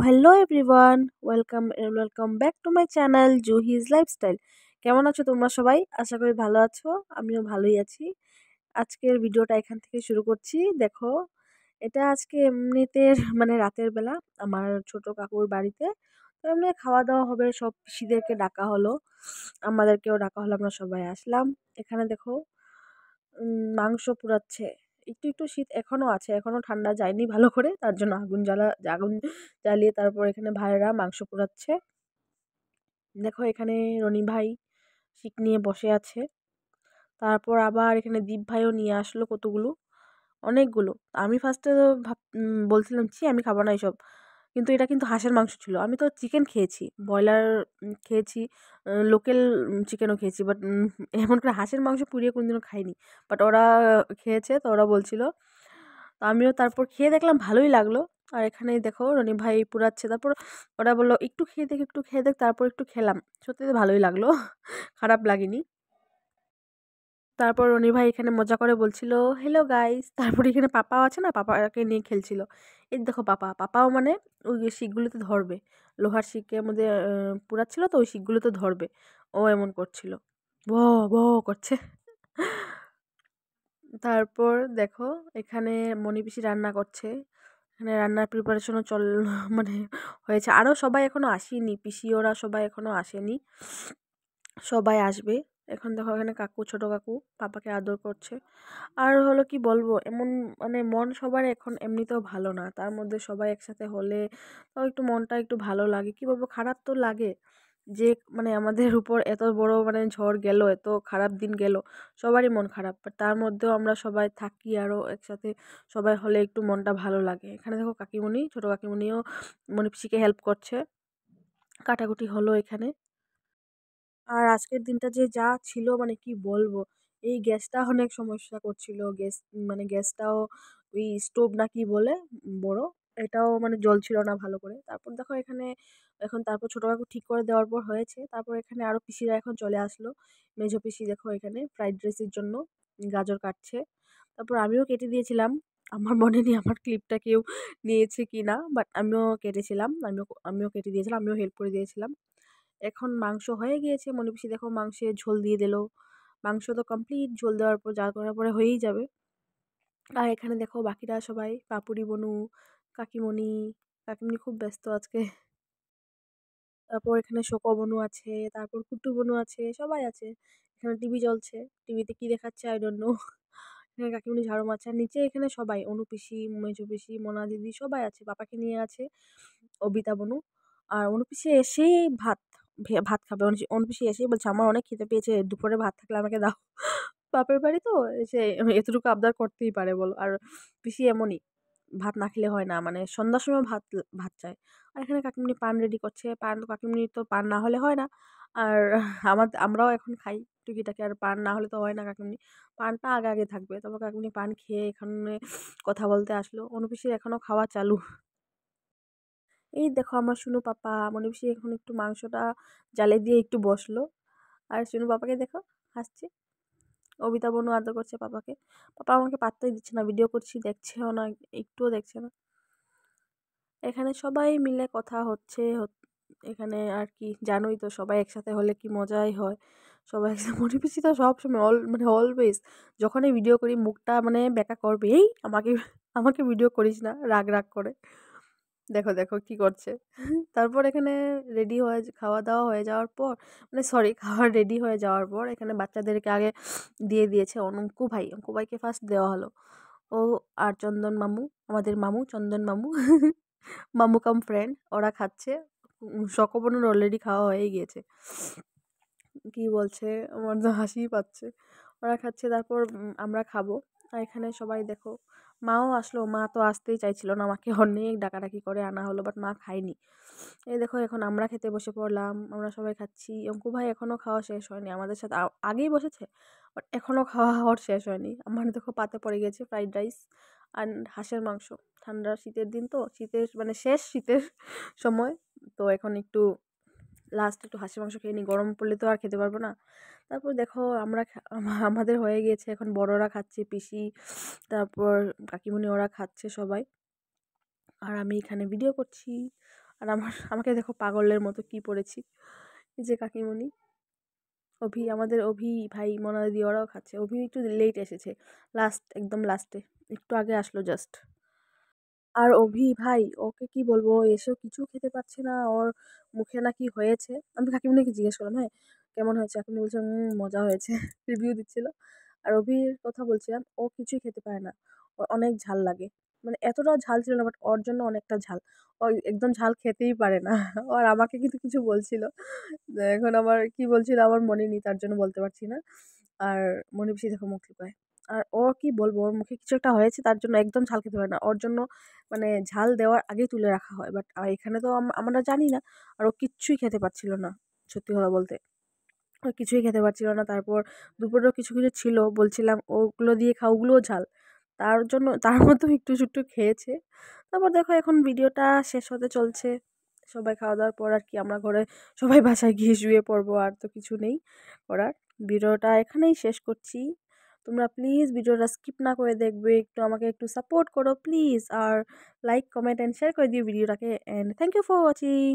Hello everyone, welcome back to my channel Juhi's lifestyle. কেমন আছো তোমরা সবাই? আশা করি ভালো আছো। আমিও ভালোই আছি। আজকের ভিডিওটা এখান থেকে শুরু করছি। দেখো, এটা আজকে এমনিতে মানে রাতের বেলা আমার ছোট কাকুর বাড়িতে। তো এমনি খাওয়া দাওয়া হবে, সব পিসিদেরকে ডাকা হলো, আমাদেরকেও ডাকা হলো, আমরা সবাই আসলাম। এখানে দেখো মাংস পুড়াচ্ছে। একটু একটু শীত এখনো আছে, এখনো ঠান্ডা যায়নি ভালো করে, তার জন্য আগুন জ্বালিয়ে তারপর এখানে ভাইয়েরা মাংস পোড়াচ্ছে। দেখো এখানে রনি ভাই শিক নিয়ে বসে আছে। তারপর আবার এখানে দীপ ভাইও নিয়ে আসলো কতগুলো, অনেকগুলো। আমি ফার্স্টে বলছিলাম আমি খাবো না এসব, কিন্তু এটা কিন্তু হাঁসের মাংস ছিল। আমি তো চিকেন খেয়েছি, ব্রয়লার খেয়েছি, লোকাল চিকেনও খেয়েছি, বাট এমন করে হাঁসের মাংস পুড়িয়ে কোনোদিনও খাইনি। বাট ওরা খেয়েছে, তো ওরা বলছিল, তো আমিও তারপর খেয়ে দেখলাম ভালোই লাগলো। আর এখানে দেখো রনি ভাই পুরাচ্ছে। তারপর ওরা বললো একটু খেয়ে দেখ, একটু খেয়ে দেখ। তারপর একটু খেলাম, সত্যি ভালোই লাগলো, খারাপ লাগেনি। তারপর রনি ভাই এখানে মজা করে বলছিল হ্যালো গাইস। তারপর এখানে পাপাও আছে না, পাপাকে নিয়ে খেলছিল। এই দেখো পাপাও মানে ওই শিকগুলোতে ধরবে, লোহার শিকের মধ্যে পুরাচ্ছিল, তো ওই শিকগুলোতে ধরবে। ও এমন করছিল, ব ব করছে। তারপর দেখো এখানে মনি পিসি রান্না করছে। এখানে রান্নার প্রিপারেশনও মানে হয়েছে। আরও সবাই এখনো আসেনি, পিসি ওরা সবাই এখনো আসেনি, সবাই আসবে। এখন দেখো এখানে কাকু, ছোট কাকু পাপাকে আদর করছে। আর হলো কি বলবো, এমন মানে মন সবার এখন এমনিতেও ভালো না, তার মধ্যে সবাই একসাথে হলে তাও একটু মনটা একটু ভালো লাগে। কি বলবো, খারাপ তো লাগে যে মানে আমাদের উপর এত বড় মানে ঝড় গেল, এত খারাপ দিন গেল, সবারই মন খারাপ। বাট তার মধ্যেও আমরা সবাই থাকি, আরও একসাথে সবাই হলে একটু মনটা ভালো লাগে। এখানে দেখো কাকিমণি, ছোট কাকিমণিও মনি পিসিকে হেল্প করছে, কাটাকুটি হলো এখানে। আর আজকের দিনটা যে যা ছিল মানে কি বলবো, এই গ্যাসটা অনেক সমস্যা করছিল। মানে গ্যাসটাও ওই স্টোভ না কি বলে বড়, এটাও মানে জ্বলছিল না ভালো করে। তারপর দেখো এখানে এখন তারপর ছোট কাকু ঠিক করে দেওয়ার পর হয়েছে। তারপর এখানে আরো পিসিরা এখন চলে আসলো। মেজো পিসি দেখো এখানে ফ্রাইড রাইসের জন্য গাজর কাটছে। তারপর আমিও কেটে দিয়েছিলাম। আমার মনে নেই আমার ক্লিপটা কেউ নিয়েছে কি না, বাট আমিও কেটেছিলাম, আমিও কেটে দিয়েছিলাম, আমিও হেল্প করে দিয়েছিলাম। এখন মাংস হয়ে গিয়েছে, মনে পিসি দেখো মাংসে ঝোল দিয়ে দিল। মাংস তো কমপ্লিট, ঝোল দেওয়ার পর জাল করার পরে হয়েই যাবে। আর এখানে দেখো বাকিরা সবাই, পাপুরি বনু, কাকিমণি, কাকিমণি খুব ব্যস্ত আজকে। তারপর এখানে শোকো বনু আছে, তারপর কুট্টু বনু আছে, সবাই আছে। এখানে টিভি চলছে, টিভিতে কি দেখাচ্ছে আই ডোন্ট নো। এখানে কাকিমণি ঝাড়ু মারছে, আর নিচে এখানে সবাই অনু পিসি, মেজো পিসি, মোনা দিদি সবাই আছে, পাপাকে নিয়ে আছে অবিতা বনু। আর অনু পিসি এসেই ভাত খাবে। অনু পিসি এসেই বলছে আমার অনেক খিদে পেয়েছে, দুপুরে ভাত থাকলে আমাকে দাও। বাপের বাড়ি তো এসে এতটুকু আবদার করতেই পারে বলো। আর পিসি এমনই, ভাত না খেলে হয় না, মানে সন্ধ্যার সময় ভাত ভাত চায়। আর এখানে কাকিমণি পান রেডি করছে, পান তো কাকিমণি তো পান না হলে হয় না। আর আমরাও এখন খাই টুকিটাকি, আর পান না হলে তো হয় না। কাকিমণি পানটা আগে আগে থাকবে। তারপর কাকিমণি পান খেয়ে এখানে কথা বলতে আসলো। অনু পিসির এখনো খাওয়া চালু। এই দেখো আমার শুনু পাপা, মনে পিসি এখন একটু মাংসটা জালে দিয়ে একটু বসলো। আর শুনু পাপাকে দেখো হাসছে। অবিতা বনু আদর করছে পাপাকে। পাপা আমাকে পাত্তাই দিচ্ছে না, ভিডিও করছি দেখছেও না, একটুও দেখছে না। এখানে সবাই মিলে কথা হচ্ছে। এখানে আর কি জানোই তো, সবাই একসাথে হলে কি মজাই হয়। সবাই একসাথে মনে পিছি তো সবসময় মানে অলওয়েজ যখনই ভিডিও করি মুখটা মানে বেঁকা করবে, এই আমাকে আমাকে ভিডিও করিস না, রাগ রাগ করে। দেখো দেখো কি করছে। তারপর এখানে রেডি হয়ে খাওয়া দাওয়া হয়ে যাওয়ার পর, মানে সরি, খাওয়া রেডি হয়ে যাওয়ার পর এখানে বাচ্চাদেরকে আগে দিয়ে দিয়েছে অঙ্কু ভাইকে ফার্স্ট দেওয়া হলো। ও আর চন্দন মামু, আমাদের মামু চন্দন মামু, মামু কাম ফ্রেন্ড, ওরা খাচ্ছে। সকবনের অলরেডি খাওয়া হয়ে গিয়েছে। কি বলছে, আমার তো হাসিই পাচ্ছে। ওরা খাচ্ছে, তারপর আমরা খাবো। আর এখানে সবাই দেখো, মাও আসলো। মা তো আসতেই চাইছিল না, মাকে অনেক ডাকাডাকি করে আনা হলো, বাট মা খায়নি। এই দেখো এখন আমরা খেতে বসে পড়লাম, আমরা সবাই খাচ্ছি। অঙ্কু ভাই এখনো খাওয়া শেষ হয়নি, আমাদের সাথে আগেই বসেছে, বাট এখনো খাওয়া হওয়ার শেষ হয়নি। আমার দেখো পাতে পড়ে গেছে ফ্রাইড রাইস আর হাঁসের মাংস। ঠান্ডা শীতের দিন তো, শীতের মানে শেষ শীতের সময়, তো এখন একটু লাস্ট একটু হাঁসের মাংস খেয়ে নিই, গরম পড়লে তো আর খেতে পারবো না। তারপর দেখো আমাদের হয়ে গিয়েছে, এখন বড়রা খাচ্ছে, পিসি, তারপর কাকিমুনি ওরা খাচ্ছে সবাই। আর আমি এখানে ভিডিও করছি। আর আমাকে দেখো পাগলের মতো কি পড়েছি, এই যে কাকিমণি আমাদের ভাই মোনাদি ওরাও খাচ্ছে। একটু লেট এসেছে, একদম লাস্টে, একটু আগে আসলো জাস্ট। আর ভাই ওকে কি বলবো, ও এসেও কিছু খেতে পারছে না, ওর মুখে নাকি হয়েছে। আমি কাকিমুনিকে জিজ্ঞেস করলাম, হ্যাঁ কেমন হয়েছে, কাকিমুনি বলছে মজা হয়েছে। রিভিউ দিচ্ছিল। আর কথা বলছিলাম, ও কিছুই খেতে পারে না, ওর অনেক ঝাল লাগে। মানে এতটাও ঝাল ছিল না, বাট ওর জন্য অনেকটা ঝাল। ও একদম ঝাল খেতেই পারে না। আর আমাকে কিন্তু কিছু বলছিল, এখন আমার কি বলছিল আমার মনে নেই, তার জন্য বলতে পারছি না। আর মনে বেশি দেখো মুখ লুকায়। আর ও কি বলবো, ওর মুখে কিছু একটা হয়েছে, তার জন্য একদম ঝাল খেতে পারে না। ওর জন্য মানে ঝাল দেওয়ার আগেই তুলে রাখা হয়, বাট এখানে তো আমরা জানি না। আর ও কিচ্ছুই খেতে পারছিল না, সত্যি কথা বলতে। ও কিছুই খেতে পারছিল না। তারপর দুপুরেও কিছু কিছু ছিল, বলছিলাম ওগুলো দিয়ে খাও, ওগুলোও ঝাল। তার জন্য তার মধ্যেও একটু একটু খেয়েছে। তারপর দেখো এখন ভিডিওটা শেষ হতে চলছে। সবাই খাওয়া দাওয়ার পর আর কি আমরা ঘরে সবাই বাসায় গিয়ে শুয়ে পড়বো, আর তো কিছু নেই করার। ভিডিওটা এখানেই শেষ করছি। তোমরা প্লিজ ভিডিওটা স্কিপ না করে দেখবে, একটু আমাকে একটু সাপোর্ট করো প্লিজ। আর লাইক কমেন্ট অ্যান্ড শেয়ার করে দিও ভিডিওটাকে। And thank you for watching.